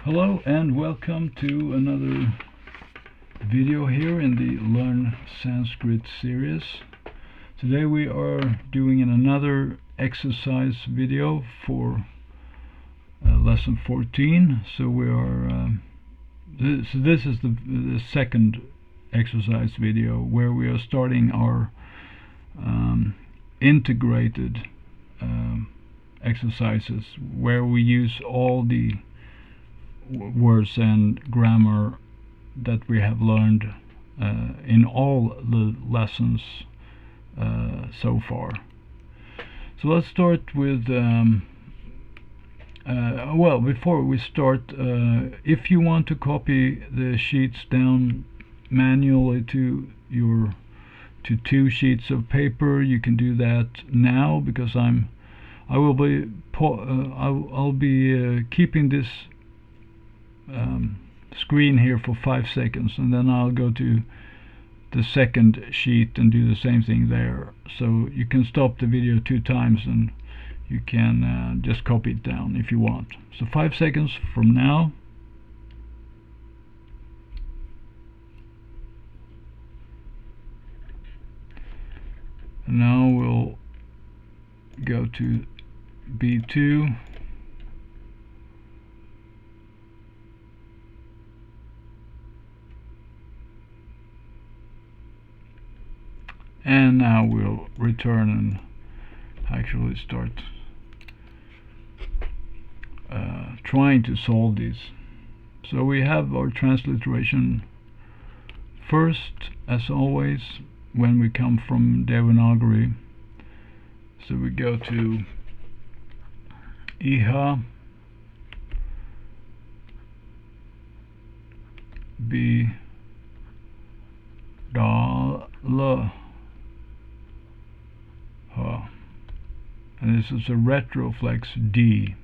Hello and welcome to another video here in the Learn Sanskrit series. Today we are doing another exercise video for lesson 14. So we are this is the second exercise video where we are starting our integrated exercises, where we use all the words and grammar that we have learned in all the lessons so far. So let's start with well, before we start, if you want to copy the sheets down manually to two sheets of paper, you can do that now, because I'll be keeping this screen here for 5 seconds, and then I'll go to the second sheet and do the same thing there. So you can stop the video 2 times and you can just copy it down if you want. So 5 seconds from now. And now we'll go to B2. And now we'll return and actually start trying to solve these. So we have our transliteration first, as always, when we come from Devanagari. So we go to Iha, B, Da, La, Ha. And this is a retroflex D.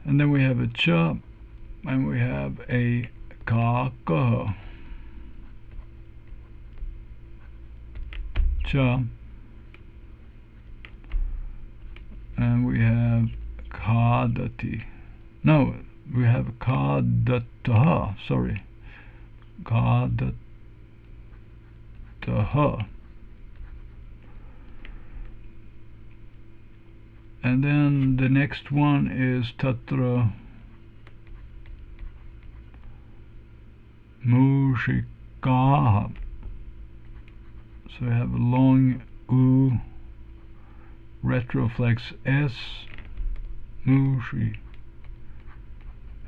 And then we have a Cha, and we have a Ka, Ka, Cha, and we have Kadati. No, we have Kadataha, sorry, Kadataha. And then the next one is Tatra Mushikaha. So we have a long U, retroflex S, Mushi,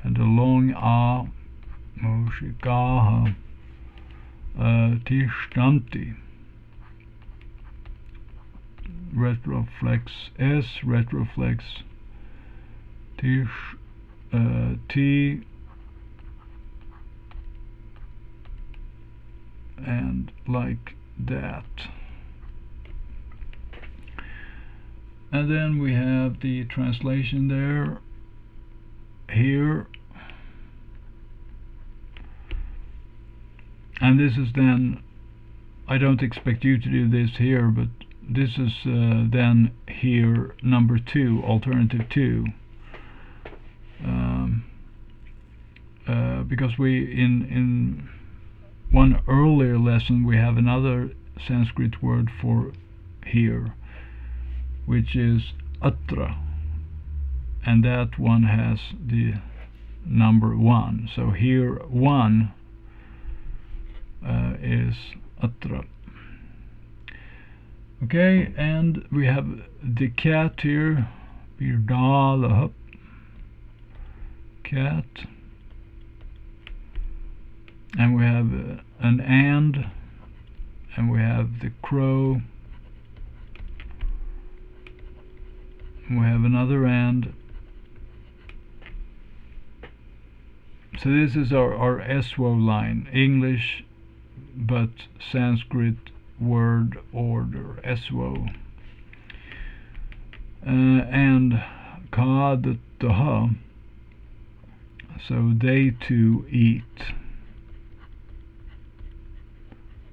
and a long A, Mushikaha, Tishtanti. Retroflex S, retroflex Tish, T, and like that. And then we have the translation there, here, and this is then, I don't expect you to do this here, but this is then here number 2, alternative 2, because we in one earlier lesson we have another Sanskrit word for here, which is atra, and that one has the number 1. So here 1 is atra. Okay, and we have the cat here, Birdala, cat, and we have an and we have the crow, and we have another and. So this is our eswo line, English but Sanskrit word order, eswo. And Kadataha, so they too eat.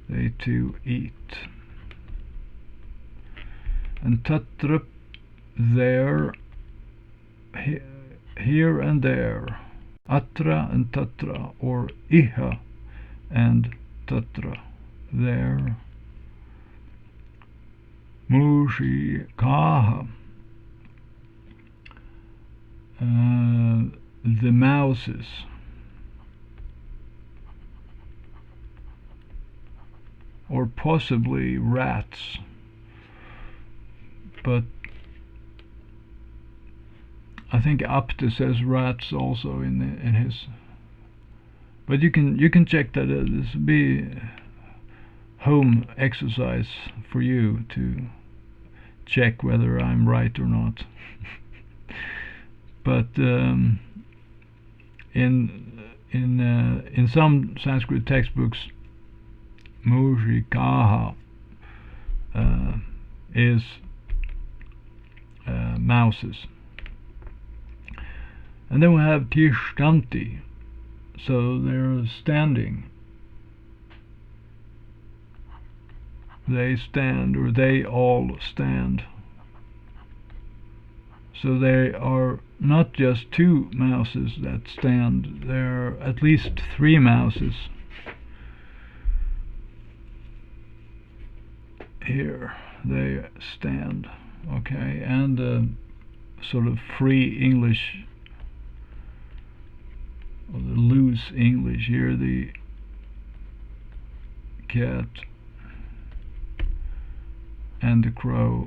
They too eat. And Tatra, there, here and there, atra and tatra, or iha and tatra, there. Mushikaha, the mouses. Or possibly rats, but I think Apte says rats also in his. But you can check that. This will be home exercise for you to check whether I'm right or not. But in some Sanskrit textbooks, Mushikaha is mouses. And then we have Tishtanti, so they're standing. They stand, or they all stand. So they are not just two mouses that stand, there are at least three mouses. Here they stand, okay, and sort of free English, or the loose English here, the cat and the crow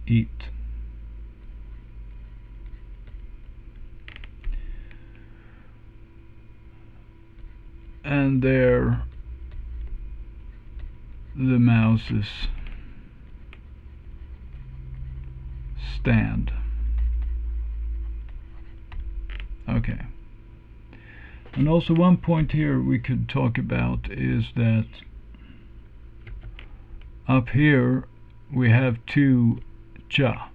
eat. And there the mouses stand. Okay. And also one point here we could talk about is that up here we have two cha.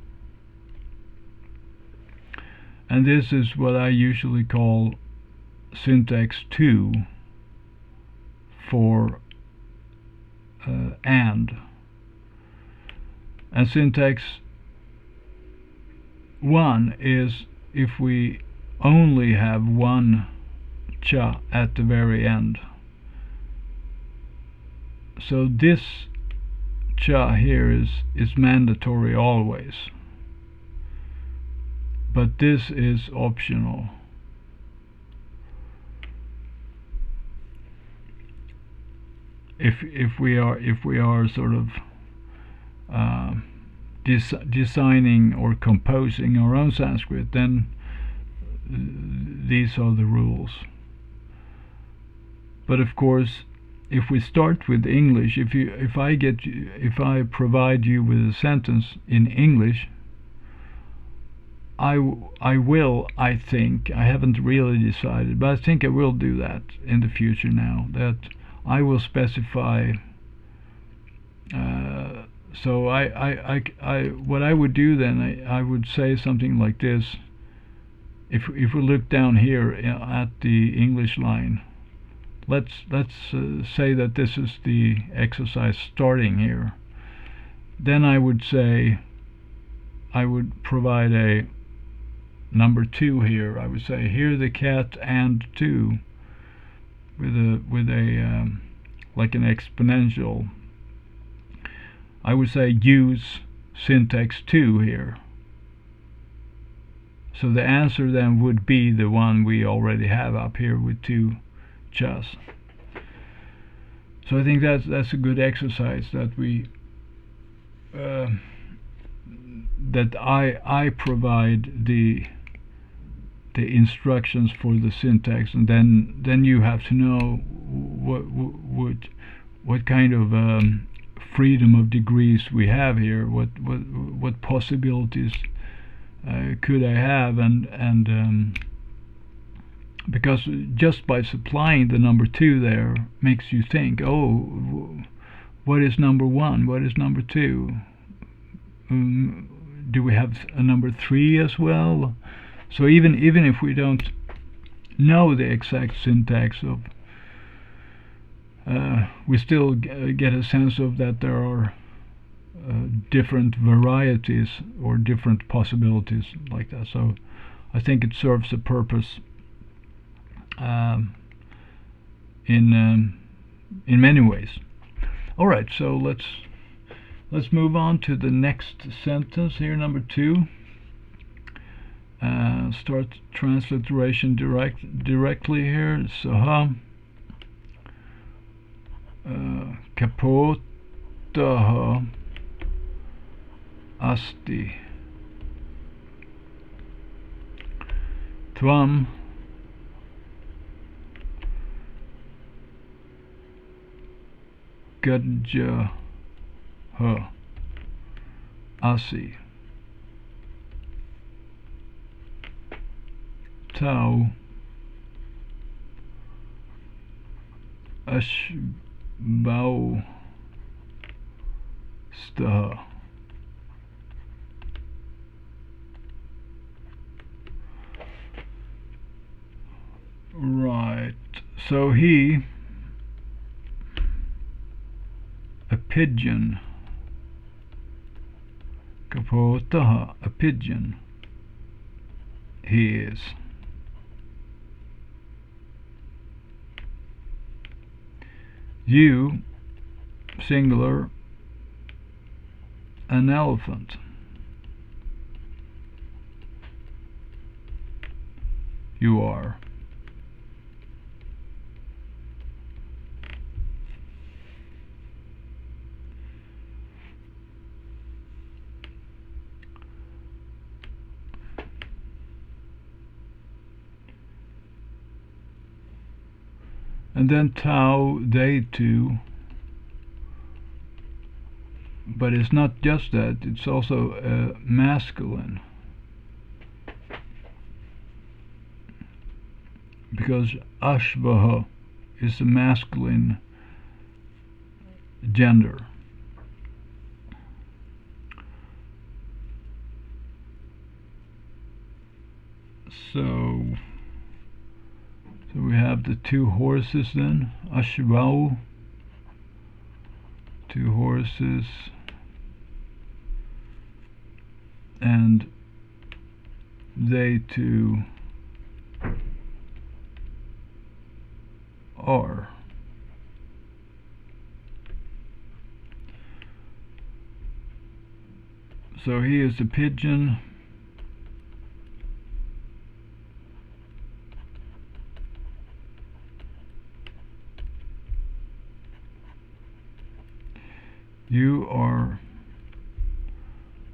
And this is what I usually call syntax 2 for and syntax 1 is if we only have one cha at the very end. So this cha here is mandatory always, but this is optional. If we are sort of designing or composing our own Sanskrit, then these are the rules. But of course, if we start with English, if I provide you with a sentence in English, I think, I haven't really decided, but I think I will do that in the future now, that I will specify. So what I would do then, I would say something like this. If we look down here at the English line, let's say that this is the exercise starting here. Then I would say, I would provide a number 2 here. I would say here the cat and 2 with a like an exponential. I would say use syntax 2 here. So the answer then would be the one we already have up here with 2 chas. So I think that's a good exercise that we that I provide the instructions for the syntax, and then you have to know what kind of freedom of degrees we have here, what possibilities could I have, and because just by supplying the number 2 there makes you think, oh, what is number 1, what is number 2, do we have a number 3 as well? So even if we don't know the exact syntax of, we still get a sense of that there are different varieties or different possibilities like that. So I think it serves a purpose in many ways. All right, so let's move on to the next sentence here, number 2. Start transliteration directly here. Saha kapotaha asti tvam gadjaha asi tau ashbau staha. Right, so he, a pigeon, kapotaha, a pigeon, he is. You, singular, an elephant. You are. And then tau, they too. But it's not just that, it's also masculine. Because ashvaha is the masculine gender. So we have the 2 horses then, ashvau, 2 horses, and they too are. So he is a pigeon. You are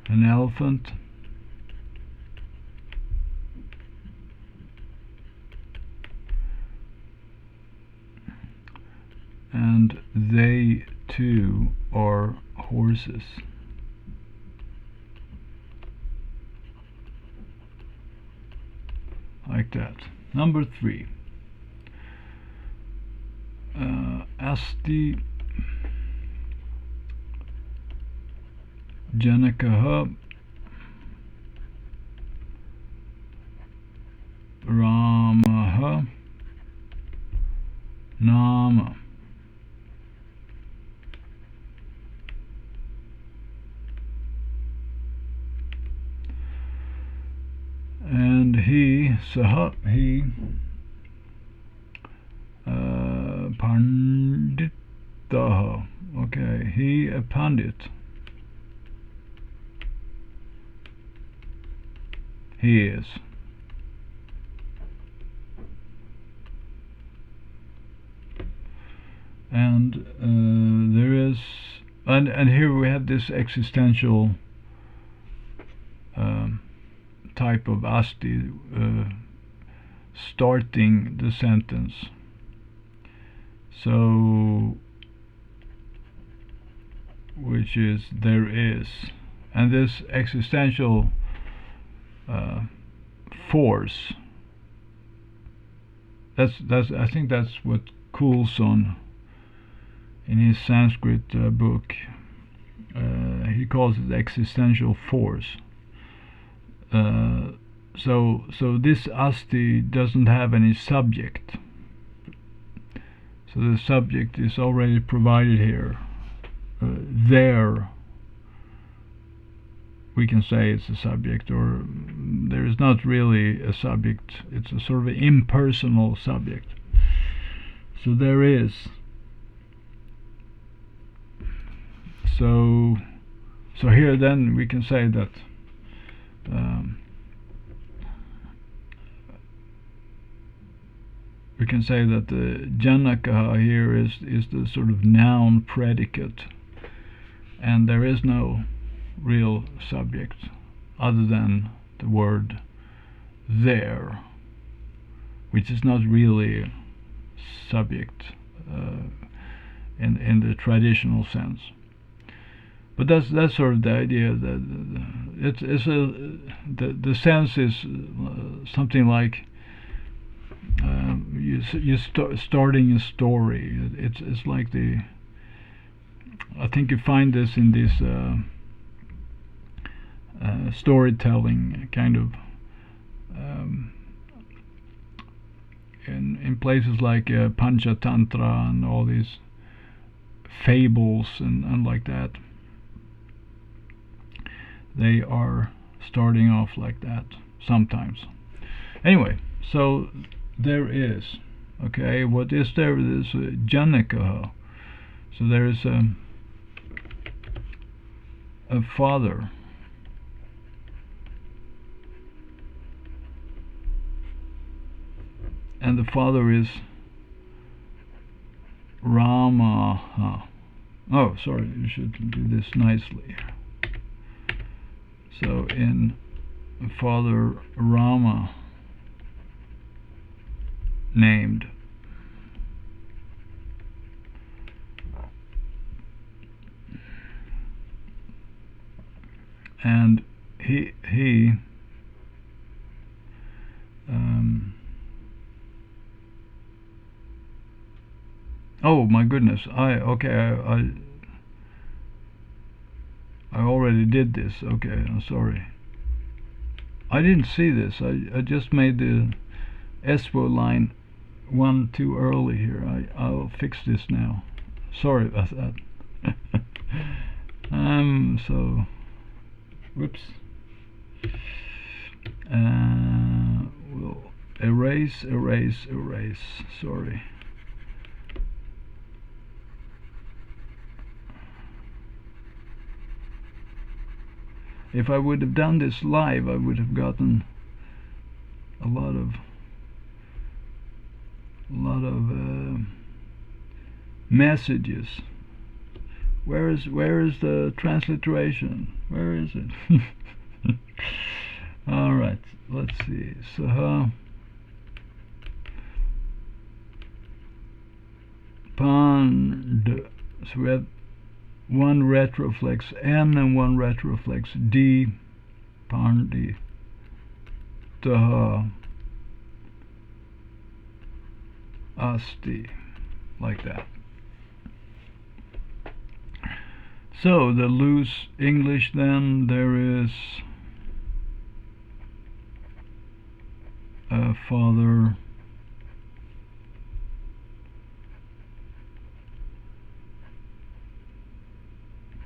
an elephant. And they too are horses. Like that. Number 3. Asti Janakaha Ramaha Nama. And he, saha, he, panditaha, okay, he, a pandit. He is. And there is, and here we have this existential type of asti starting the sentence. So, which is there is, and this existential force. That's I think that's what Coulson in his Sanskrit book he calls it existential force. So this asti doesn't have any subject. So the subject is already provided here. There we can say it's a subject, or there is not really a subject. It's a sort of impersonal subject. So there is. So here then we can say that the Janaka here is the sort of noun predicate, and there is no real subject other than the word there, which is not really subject in the traditional sense. But that's sort of the idea. That the sense is something like starting a story. It's like I think you find this in this storytelling kind of in places like Panchatantra and all these fables and like that. They are starting off like that sometimes. Anyway, so there is. Okay, what is there? There's Janaka. So there is a father. And the father is Rama. Oh, sorry, you should do this nicely. So in Father Rama named, and he oh my goodness, I already did this. Okay, I'm sorry. I didn't see this. I just made the eswo line one too early here. I'll fix this now. Sorry about that. So whoops. We'll erase. Sorry. If I would have done this live, I would have gotten a lot of messages. Where is the transliteration? Where is it? All right, let's see. So so we have one retroflex N and one retroflex D. Pandi. Daha. Asti. Like that. So the loose English then, there is a father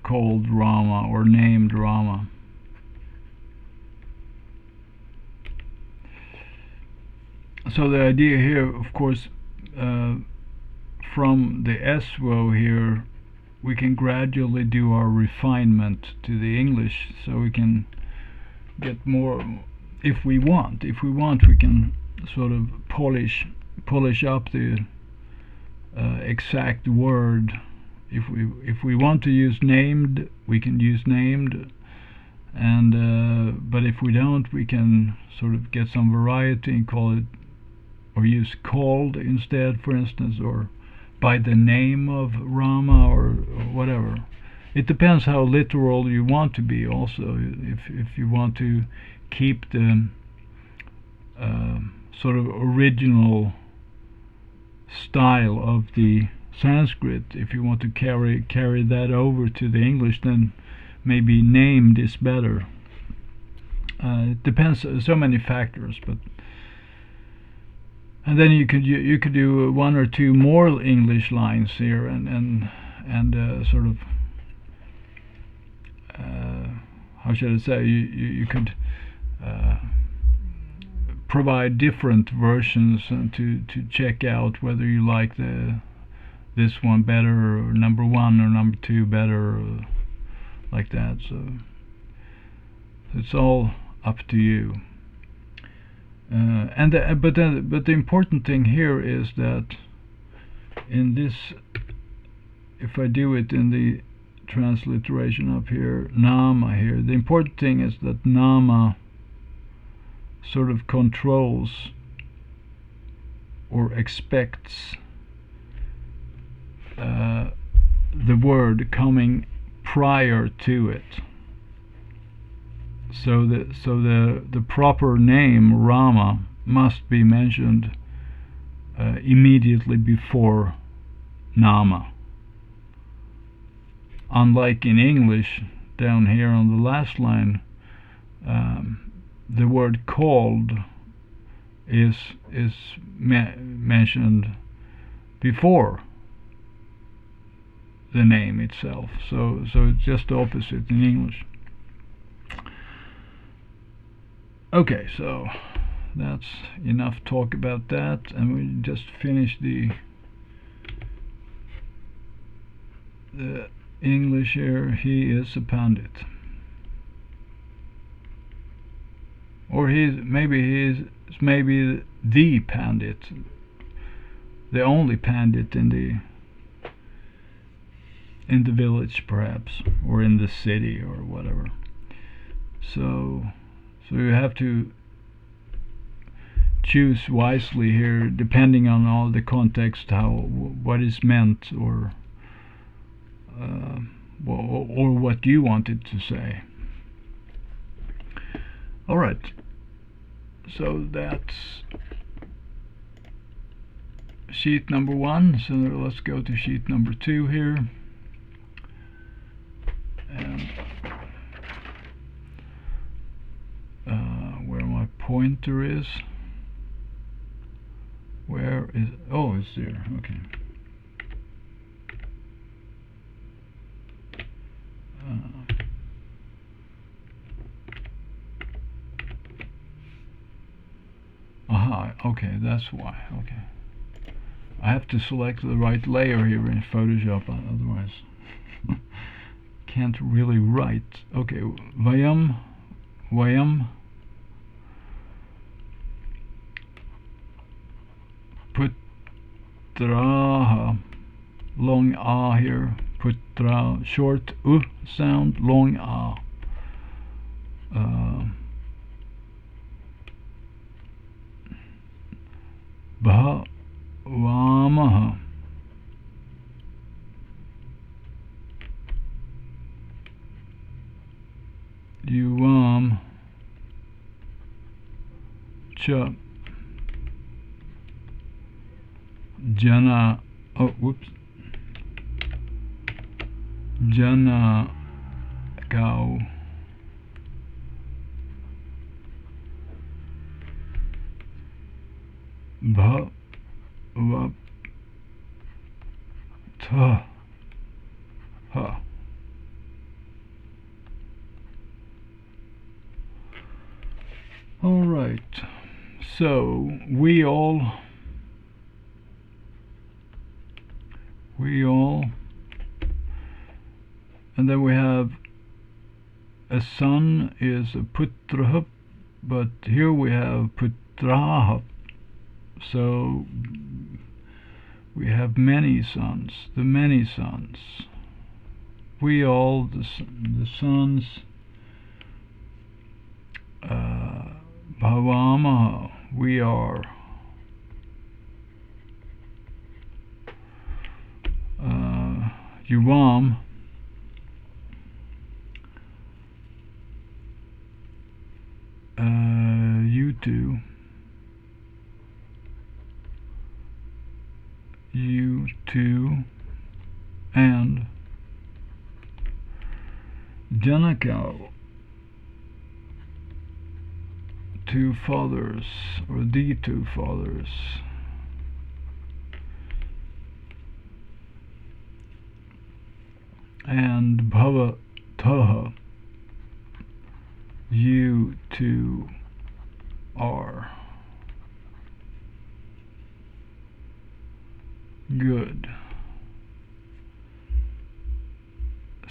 called Rama or named Rama. So the idea here, of course, from the eswo here, we can gradually do our refinement to the English, so we can get more. If we want, we can sort of polish up the exact word. If we want to use named, we can use named, and but if we don't, we can sort of get some variety and call it, or use called instead, for instance, or by the name of Rama, or whatever. It depends how literal you want to be also. If you want to keep the sort of original style of the Sanskrit, if you want to carry that over to the English, then maybe named is better. It depends on so many factors, but and then you could do one or two more English lines here, and sort of how should I say, you could provide different versions to check out whether you like this one better, or number one or number two better, or like that. So it's all up to you. But the important thing here is that in this, if I do it in the transliteration up here, nama here, the important thing is that nama sort of controls or expects the word coming prior to it. So the proper name Rama must be mentioned immediately before nama. Unlike in English, down here on the last line, the word called is mentioned before the name itself. So it's just the opposite in English. Okay, so that's enough talk about that, and we just finished the English here. He is a pandit, or maybe the pandit, the only pandit in the village, perhaps, or in the city, or whatever. So you have to choose wisely here, depending on all the context, what is meant, or what you wanted to say. All right. So that's sheet number 1. So let's go to sheet number 2 here. And where my pointer is. Where is? Oh, it's there. Okay. Aha. Okay, that's why. Okay. I have to select the right layer here in Photoshop, otherwise can't really write. Okay, Vayam Putraha, long A here, Putra, short U sound, long A. Bhavamaha, Yuvam Cha Jana, oh whoops, Jana Gao Bha Vap Ta Ha. All right, so we all, and then we have a son is a putraha, but here we have putraha, so we have many sons, the many sons. We all, the sons, Bhavama, we are. Yuvam, you two, and Janaka, two fathers, or the two fathers. And Bhavataha, to are. Good.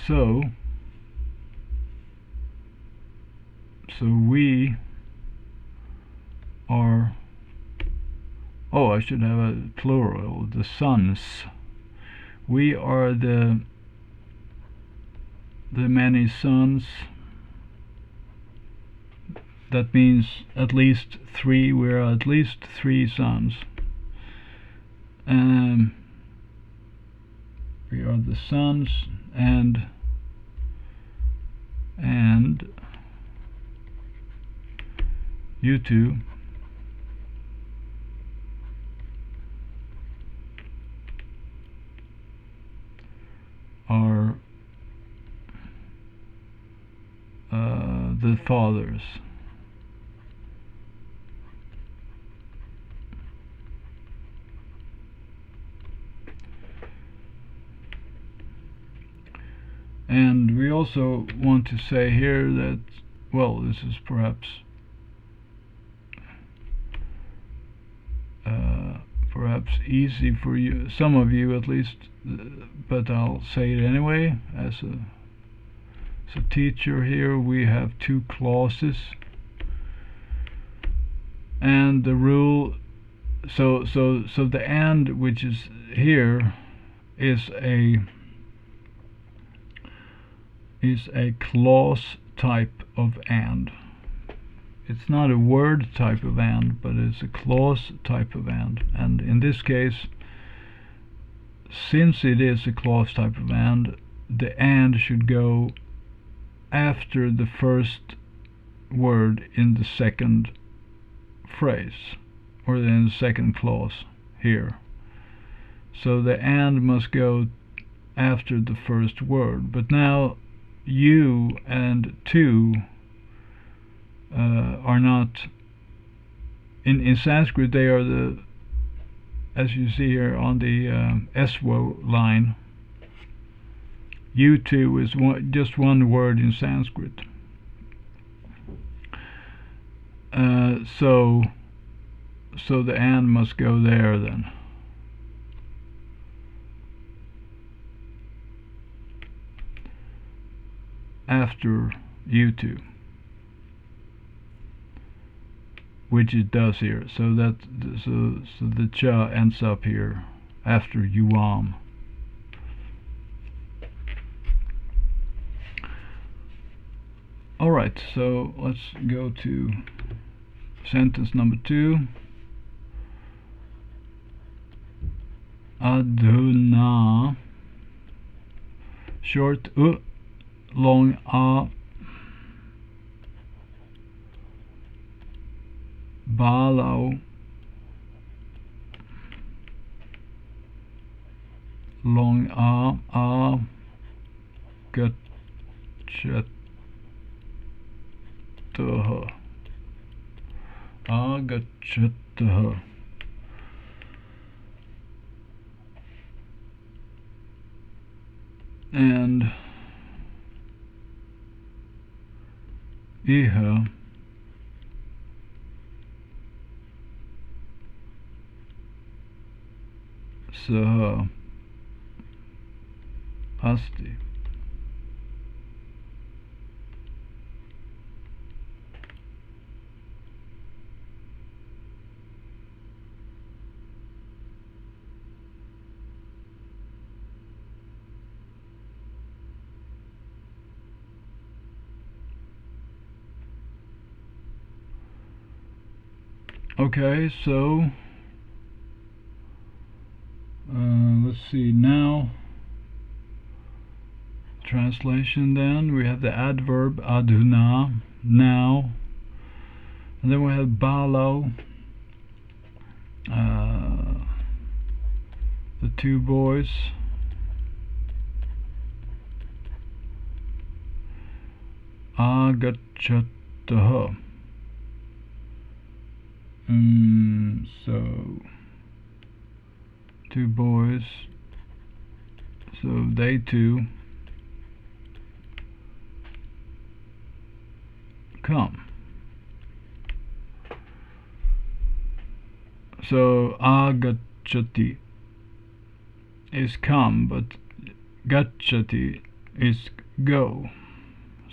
So we are, oh, I should have a plural, the sons. We are the many sons. That means at least three. We are at least three sons. We are the sons, and you two are the fathers. And we also want to say here that, well, this is perhaps easy for you, some of you at least, but I'll say it anyway. As a teacher here, we have two clauses, and the rule, so the and, which is here, is a clause type of and. It's not a word type of and, but it's a clause type of and. And in this case, since it is a clause type of and, the and should go after the first word in the second phrase, or in the second clause here. So the and must go after the first word. But now you and two are not, in Sanskrit they are the, as you see here on the eswo line, you two is just one word in Sanskrit. So the and must go there then. After you two, which it does here. So that so the cha ends up here after yuam. All right, so let's go to sentence number 2. Adhuna, short u, long a, balau, long a, gachatah, agachatah. And iha, saha, asti. Okay, so let's see now. Translation then. We have the adverb adhuna, now. And then we have balau, the two boys. Agachatah. So two boys, so they two come. So agacchati is come, but gacchati is go.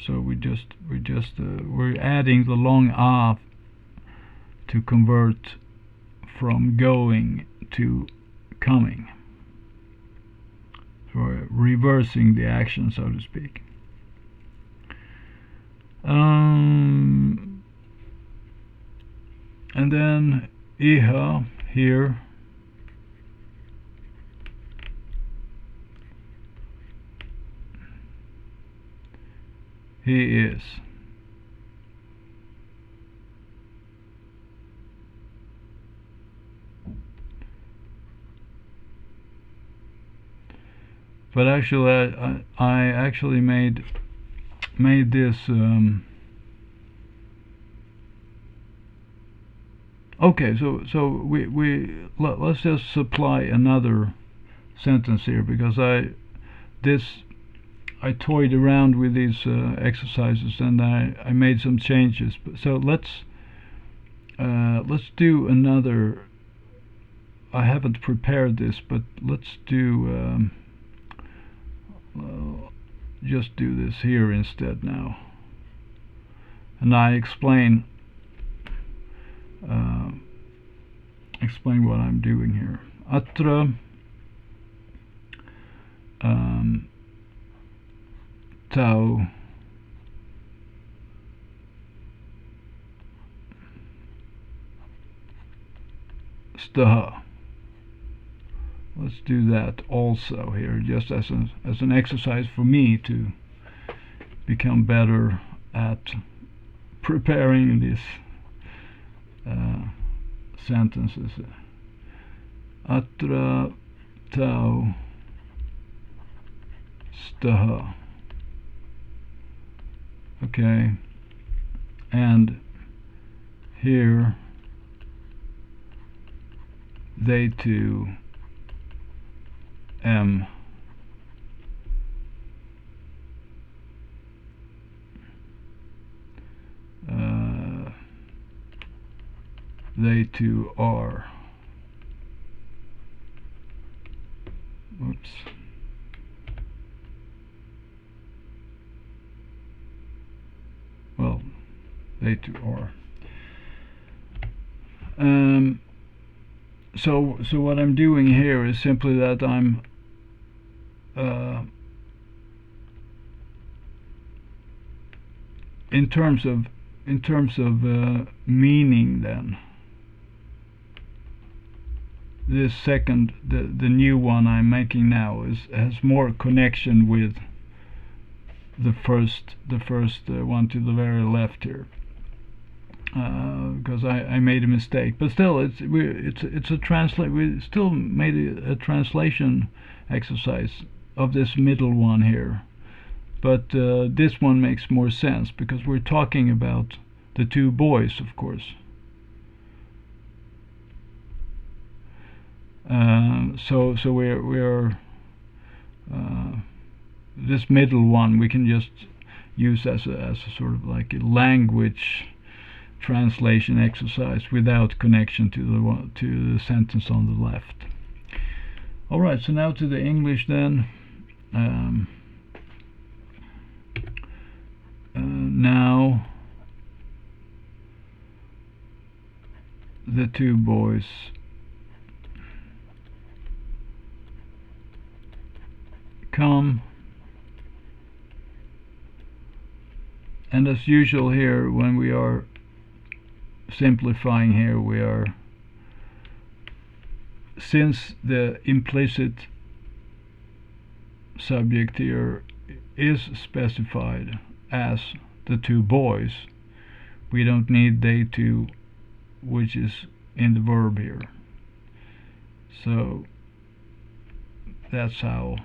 So we're adding the long a to convert from going to coming. So we're reversing the action, so to speak. And then iha, here, he is. But actually, I actually made this. Okay, so let's just supply another sentence here, because I toyed around with these exercises, and I made some changes. So let's do another. I haven't prepared this, but let's do just do this here instead now, and I explain what I'm doing here. Atra tau staha. Let's do that also here, just as an exercise for me to become better at preparing these sentences. Atra tau staha. Okay, and here they two am they two are. Oops. Well, they two are. So what I'm doing here is simply that I'm in terms of meaning, then this second, the new one I'm making now, has more connection with the first one to the very left here, because I made a mistake. But still, it's a translate. We still made a translation exercise of this middle one here, but this one makes more sense because we're talking about the two boys, of course. So we're this middle one we can just use as a sort of like a language translation exercise without connection to the sentence on the left. All right, so now to the English then. Now the two boys come, and as usual here, when we are simplifying here, we are, since the implicit subject here is specified as the two boys, we don't need they two, which is in the verb here. So that's how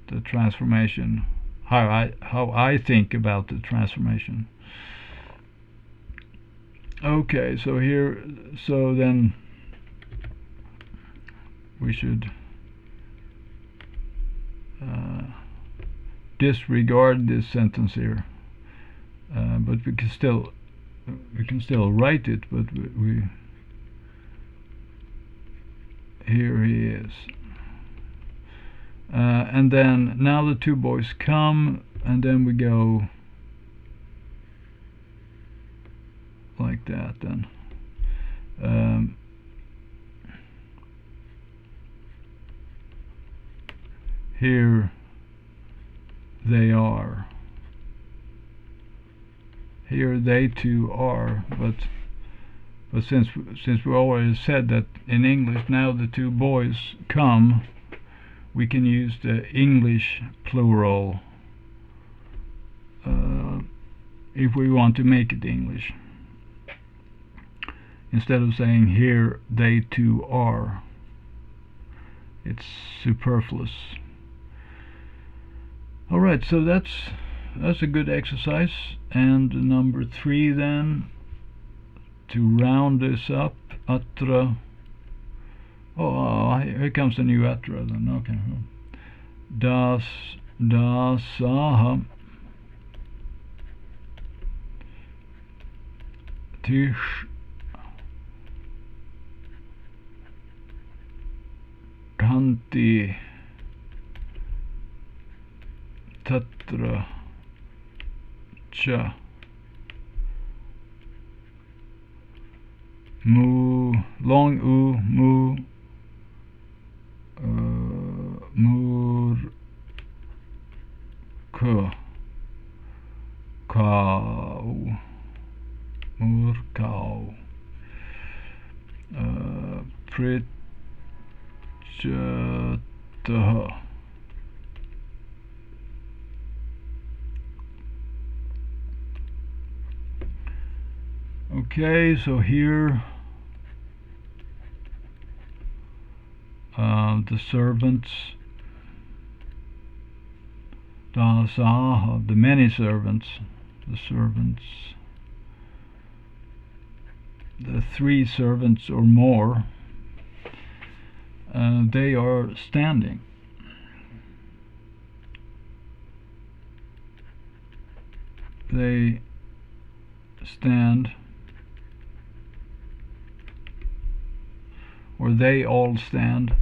the transformation, how I think about the transformation. Okay, so here, so then we should disregard this sentence here, but we can still write it, but we here he is. And then now the two boys come, and then we go like that then. Here they are. Here they two are, but since we already said that in English, now the two boys come, we can use the English plural if we want to make it English, instead of saying here they two are. It's superfluous. Alright, so that's a good exercise. And number 3 then, to round this up, atra. Here comes a new atra then. Okay. Dasaha tish kanti tatra cha mu long u mu mur kau murkau pritjataha. Okay, so here the servants, dasaha, the many servants, the 3 servants or more, they are standing. They stand, or they all stand.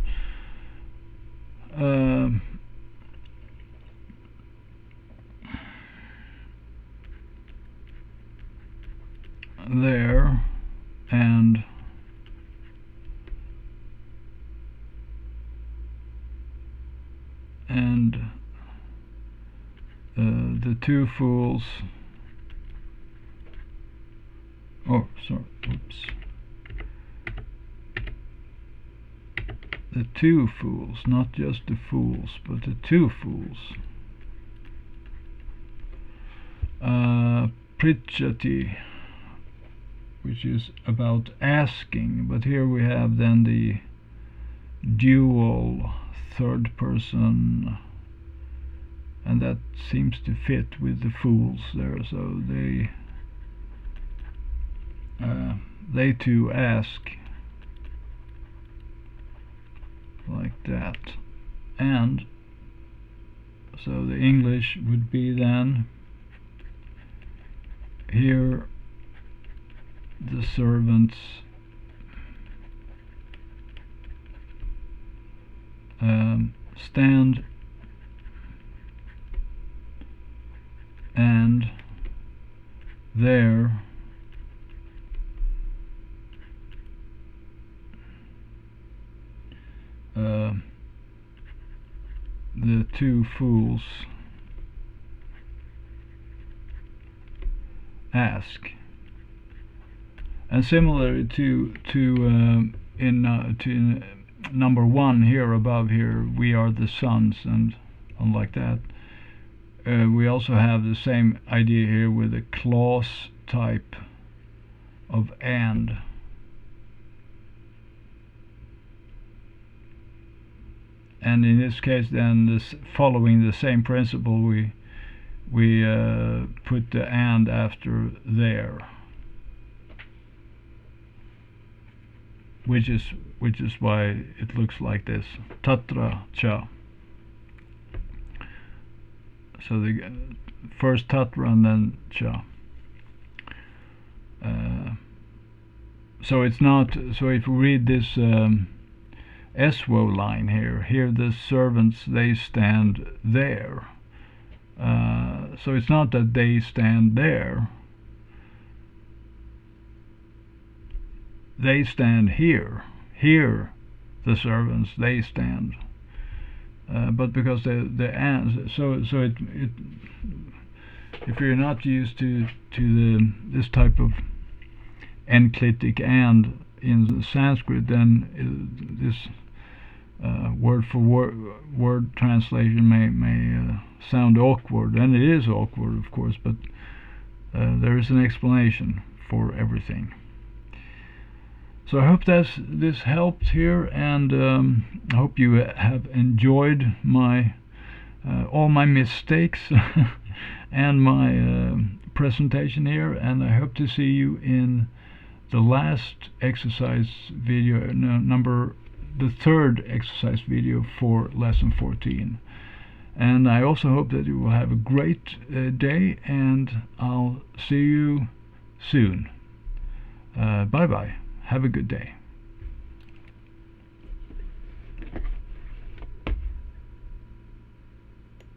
There, and the 2 fools, the 2 fools, not just the fools, but the 2 fools. Pritchati, which is about asking, but here we have then the dual 3rd person, and that seems to fit with the fools there, so they too ask, like that. And so the English would be then, here the servants stand, and there the 2 fools ask. And similarly to number 1 here above here, we are the sons, and like that, we also have the same idea here with a clause type of and. And in this case then, following the same principle, we put the and after there, which is why it looks like this, tatra cha. So the first tatra and then cha. So it's not, so if we read this eswo line here. Here the servants, they stand there. So it's not that they stand there. They stand here. Here the servants, they stand. But because the and, so it if you're not used to this type of enclitic and in Sanskrit, then this word for word translation may sound awkward, and it is awkward, of course, but there is an explanation for everything. So I hope this helped here, and I hope you have enjoyed my all my mistakes and my presentation here, and I hope to see you in the last exercise video, the third exercise video for lesson 14. And I also hope that you will have a great day, and I'll see you soon. Bye bye. Have a good day.